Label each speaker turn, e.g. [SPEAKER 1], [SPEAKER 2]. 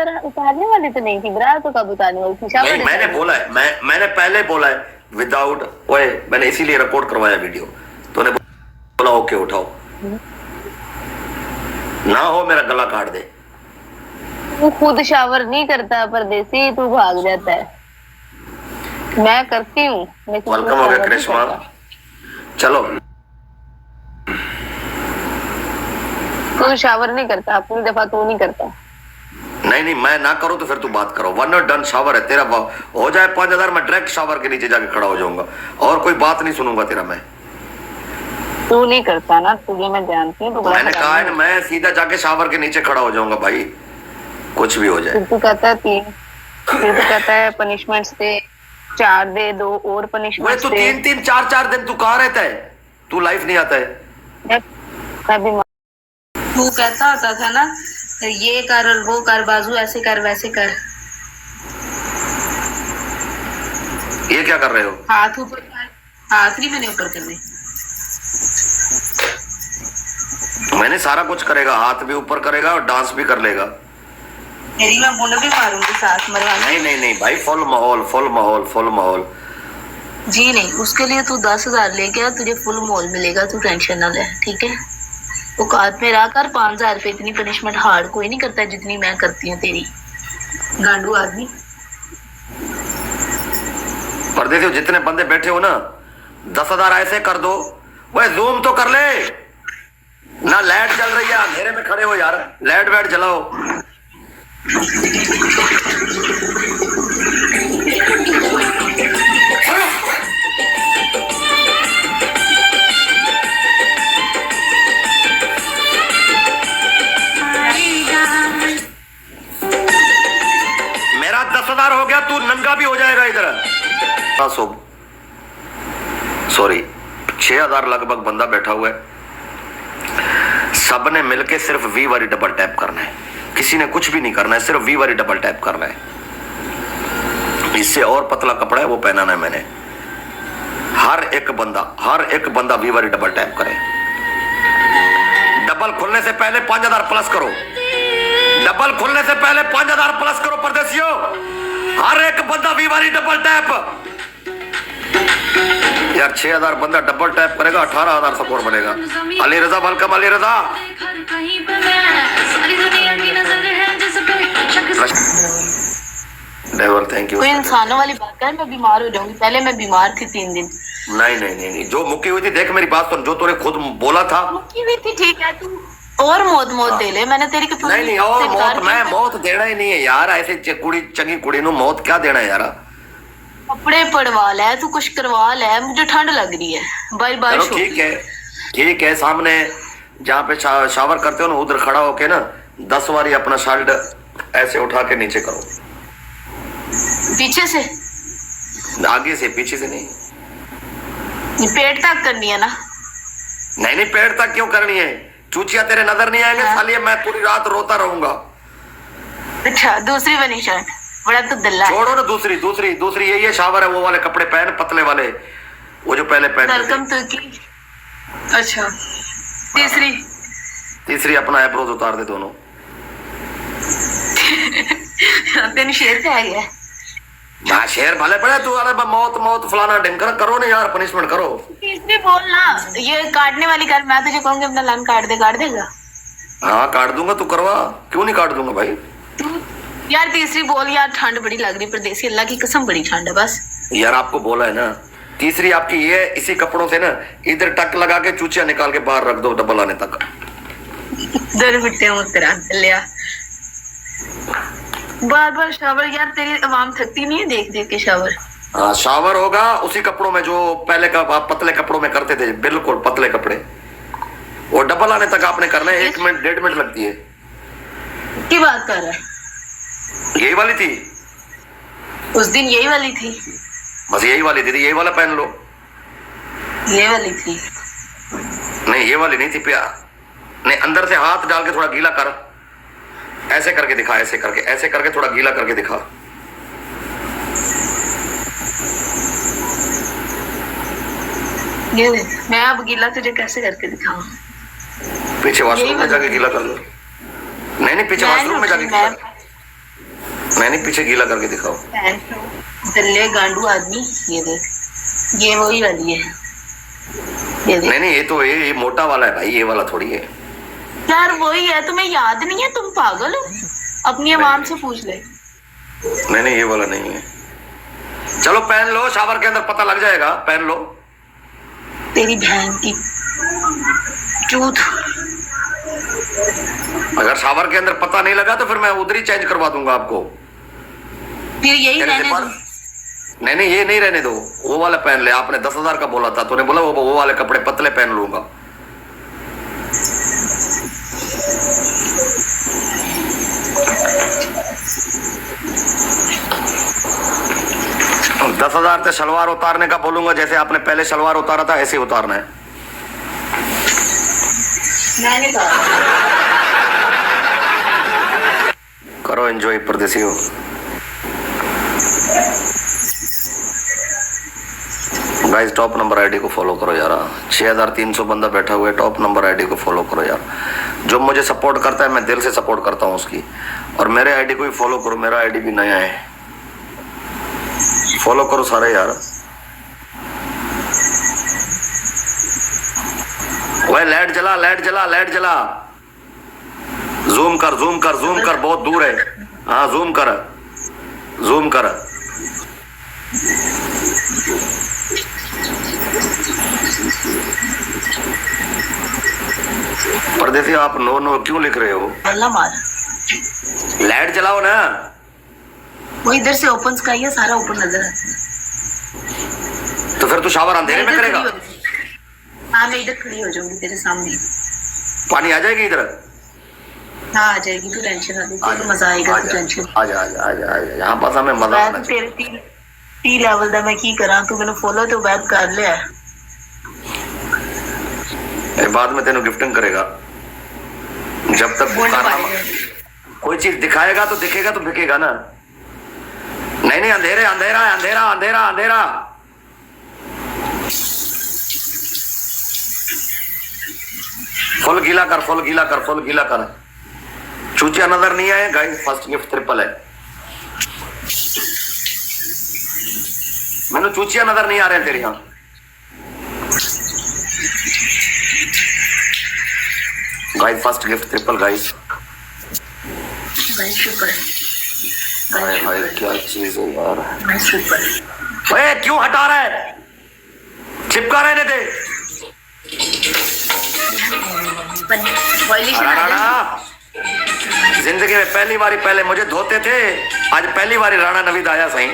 [SPEAKER 1] उतारने वाली तो नहीं थी ब्रा, तो कब उतारने वाली थी?
[SPEAKER 2] नहीं, मैंने बोला है, मैंने पहले बोला है विदाउट, ओए मैंने इसीलिए रिकॉर्ड करवाया वीडियो। तूने बोला ओके उठाओ, ना हो मेरा गला काट दे।
[SPEAKER 1] तू खुद शावर नहीं करता परदेसी, तू भाग जाता है। मैं करती हूँ।
[SPEAKER 2] वेलकम हो गया करिश्मा, चलो।
[SPEAKER 1] तू शावर नहीं करता, अपनी दफा तू नहीं करता।
[SPEAKER 2] नहीं, मैं ना करूं तो फिर तू बात करो। वन और डन शावर है तेरा, हो जाए 5,000 में डायरेक्ट शावर के नीचे जाके खड़ा हो जाऊंगा और कोई बात नहीं सुनूंगा तेरा मैं।
[SPEAKER 1] तू नहीं करता ना, तुझे मैं जानती हूँ।
[SPEAKER 2] मैंने कहा है ना, मैं सीधा जाके शावर के नीचे खड़ा हो जाऊंगा भाई, कुछ भी हो जाए।
[SPEAKER 1] तू कहता है पनिशमेंट्स दे 4 दे, 2 और पनिशमेंट।
[SPEAKER 2] तू 3-3 4-4 दिन तू कहाँ रहता है? तू लाइफ नहीं आता है?
[SPEAKER 1] मैं भी तू कहता होता था ना, ये कर और वो कर, बाजू ऐसे कर वैसे कर।
[SPEAKER 2] ये क्या कर रहे हो?
[SPEAKER 1] हाथ ऊपर, हाथ नहीं मैंने ऊपर करने।
[SPEAKER 2] मैंने सारा कुछ करेगा, हाथ भी ऊपर करेगा और डांस भी कर लेगा।
[SPEAKER 1] तेरी मैं बुन भी मारूंगी साथ मरवाने।
[SPEAKER 2] नहीं भाई, फुल माहौल
[SPEAKER 1] जी नहीं, उसके लिए तू 10,000 लेके आ, तुझे फुल माहौल मिलेगा, तू टेंशन ना ले, ठीक है? औकात में रह कर। 5,000 रुपए इतनी पनिशमेंट हार्ड कोई नहीं करता जितनी मैं करती हूँ तेरी गांडू आदमी।
[SPEAKER 2] परदेसी हो, जितने बंदे बैठे हो ना, 10,000 ऐसे कर दो। वह जूम तो कर ले ना, लाइट जल रही है, अंधेरे में खड़े हो यार, लाइट वेट जलाओ। मेरा 10,000 हो गया, तू नंगा भी हो जाएगा इधर। सॉरी, 6,000 लगभग बंदा बैठा हुआ है। सब ने मिलके सिर्फ 20 बारी डबल टैप करना है, किसी ने कुछ भी नहीं करना है, सिर्फ 20 बारी डबल टैप करना है। इससे और पतला कपड़ा है वो पहनाना है मैंने। हर एक बंदा 20 बारी डबल टैप करे। डबल खुलने से पहले 5,000 प्लस करो, डबल खुलने से पहले 5,000 प्लस करो परदेसियों। हर एक बंदा 20 बारी डबल टैप। यार 6,000 बंदा डबल टैप करेगा, 18,000 स्कोर बनेगा। Ali Raza, welcome Ali Raza. Never, thank you.
[SPEAKER 1] कोई इंसानों वाली बात है, मैं बीमार हो जाऊंगी। पहले मैं बीमार थी 3 दिन।
[SPEAKER 2] नहीं, जो मुक्की हुई थी, देख मेरी बात सुन, जो तूने खुद बोला था।
[SPEAKER 1] मुक्की हुई थी, ठीक है, तू और मौत दे ले। मैंने तेरी
[SPEAKER 2] नहीं और मौत, मैं मौत देना ही नहीं है यार। ऐसे चंगी कुड़ी नु मौत क्या देना है यार।
[SPEAKER 1] कपड़े पड़वा ले, तू कुछ करवा ले, मुझे ठंड लग रही है। Bye bye.
[SPEAKER 2] ठीक है, सामने जहाँ पे शावर करते हो ना, उधर खड़ा होके ना 10 बारी अपना शर्ट ऐसे उठा के नीचे करो।
[SPEAKER 1] पीछे से?
[SPEAKER 2] आगे से, पीछे से नहीं।
[SPEAKER 1] पेट तक करनी है ना?
[SPEAKER 2] नहीं, पेट तक क्यों करनी है? चूचिया तेरे नजर नहीं आएंगे सालिए, मैं पूरी रात रोता रहूंगा।
[SPEAKER 1] अच्छा, दूसरी बनी शर्ट, बड़ा तो दल्ला।
[SPEAKER 2] छोड़ो ना, दूसरी यही है, शावर है, वो वाले कपड़े पहन, पतले वाले, वो जो पहले पहन।
[SPEAKER 1] अच्छा,
[SPEAKER 2] तीसरी अपना आईब्रोज उतार दे दोनों।
[SPEAKER 1] तेन शेर पे आ गया
[SPEAKER 2] ना, शेर भले पड़े तू। अरे मौत फलाना ढंकर करो ना यार, पनिशमेंट करो।
[SPEAKER 1] तीसरी बोल ना, ये काटने वाली कर। मैं तुझे कहूंगी अपना लान काट देगा।
[SPEAKER 2] हाँ काट दूंगा, तू करवा। क्यों नहीं काट दूंगा भाई।
[SPEAKER 1] यार तीसरी बोल यार, ठंड बड़ी लग रही परदेसी, अल्लाह की कसम बड़ी ठंड है बस।
[SPEAKER 2] यार आपको बोला है ना, तीसरी आपकी ये, इसी कपड़ों से ना इधर टक लगा के चूचिया निकाल के बाहर रख दो डबल आने तक।
[SPEAKER 1] दर बिट्टे मुतरा लिया बार शावर। यार तेरी आवाम थकती नहीं है देख के शावर?
[SPEAKER 2] हाँ, शावर होगा उसी कपड़ों में जो पहले का आप पतले कपड़ों में करते थे, बिल्कुल पतले कपड़े। वो डबल आने तक आपने करना है। 1 मिनट 1.5 मिनट लगती है।
[SPEAKER 1] की बात कर रहा है?
[SPEAKER 2] यही वाली थी
[SPEAKER 1] उस दिन, यही वाली थी
[SPEAKER 2] बस, यही वाली थी। यही वाला पहन लो।
[SPEAKER 1] ये वाली थी?
[SPEAKER 2] नहीं, ये वाली नहीं थी प्यार। नहीं, अंदर से हाथ डाल के थोड़ा गीला कर, ऐसे करके दिखा, ऐसे करके थोड़ा गीला करके दिखा।
[SPEAKER 1] ये मैं अब गीला तुझे कैसे करके दिखाऊं?
[SPEAKER 2] पीछे वॉशरूम में जाके गीला कर लो। नहीं, पीछे वॉशरूम में जाके मैंने पीछे गीला करके दिखाओ।
[SPEAKER 1] दल्ले गांडू आदमी, ये देख, ये वही वाली है, ये देख।
[SPEAKER 2] नहीं ये तो ये मोटा वाला है भाई, ये वाला थोड़ी है
[SPEAKER 1] यार वही है, तुम्हें याद नहीं है? तुम पागल हो, अपनी अवाम से पूछ ले।
[SPEAKER 2] नहीं ये वाला नहीं है। चलो पहन लो, शावर के अंदर पता लग जाएगा, पहन लो।
[SPEAKER 1] तेरी बहन की चूत।
[SPEAKER 2] अगर शावर के अंदर पता नहीं लगा तो फिर मैं उधर ही चेंज करवा दूंगा आपको।
[SPEAKER 1] फिर यही रहने दो।
[SPEAKER 2] नहीं ये नहीं रहने दो, वो वाला पहन ले। आपने 10,000 का बोला था, तूने बोला वो वाले कपड़े पतले पहन लूंगा। तो 10,000 से शलवार उतारने का बोलूंगा, जैसे आपने पहले शलवार उतारा था ऐसे उतारना है।
[SPEAKER 1] मैंने कहा
[SPEAKER 2] करो एंजॉय परदेसी हो। गाइस टॉप नंबर आईडी को फॉलो करो यार, 6300 बंदा बैठा हुआ है। टॉप नंबर आईडी को फॉलो करो यार। जो मुझे सपोर्ट करता है मैं दिल से सपोर्ट करता हूँ उसकी। और मेरे आईडी को भी फॉलो करो, मेरा आईडी भी नया है, फॉलो करो सारे यार। ओए लाइट जला लाइट जला लाइट जला। जूम कर जूम कर जूम कर, बहुत दूर है। हाँ जूम कर जूम कर। परदेसी आप नो नो क्यों लिख रहे हो?
[SPEAKER 1] अल्लाह मार।
[SPEAKER 2] लाइट जलाओ ना।
[SPEAKER 1] वो इधर से ओपन स्काई है, सारा ओपन नजर आता है।
[SPEAKER 2] तो फिर तू शावर अंधेरे में करेगा?
[SPEAKER 1] हाँ मैं इधर खड़ी हो जाऊंगी तेरे सामने।
[SPEAKER 2] पानी आ जाएगी इधर?
[SPEAKER 1] हाँ आ जाएगी, तू टेंशन ना ले, तो मजा आएगा। तू टेंशन
[SPEAKER 2] आजा आजा आजा आजा, यहाँ पास हमें मजा आना चाहिए।
[SPEAKER 1] तेरे टी लेवल दा मैं की करा, तू मैंने फॉलो तो बैक कर लिया।
[SPEAKER 2] बाद में तेनों गिफ्टिंग करेगा। जब तक कोई चीज दिखाएगा तो दिखेगा तो बिकेगा ना। नहीं अंधेरे अंधेरा अंधेरा अंधेरा अंधेरा। फुल गीला कर फुल गीला कर फुल गीला कर। चूचिया नजर नहीं आए गाइस, फर्स्ट गिफ्ट ट्रिपल है। मैंने चूचिया नजर नहीं आ रहे हैं तेरे यहाँ। Guys first gift triple guys. Hi hi क्या चीज है यार। ओए क्यों हटा रहा है? चिपका रहने दे। जिंदगी में पहली बारी पहले मुझे धोते थे, आज पहली बारी राणा नवीद आया सही।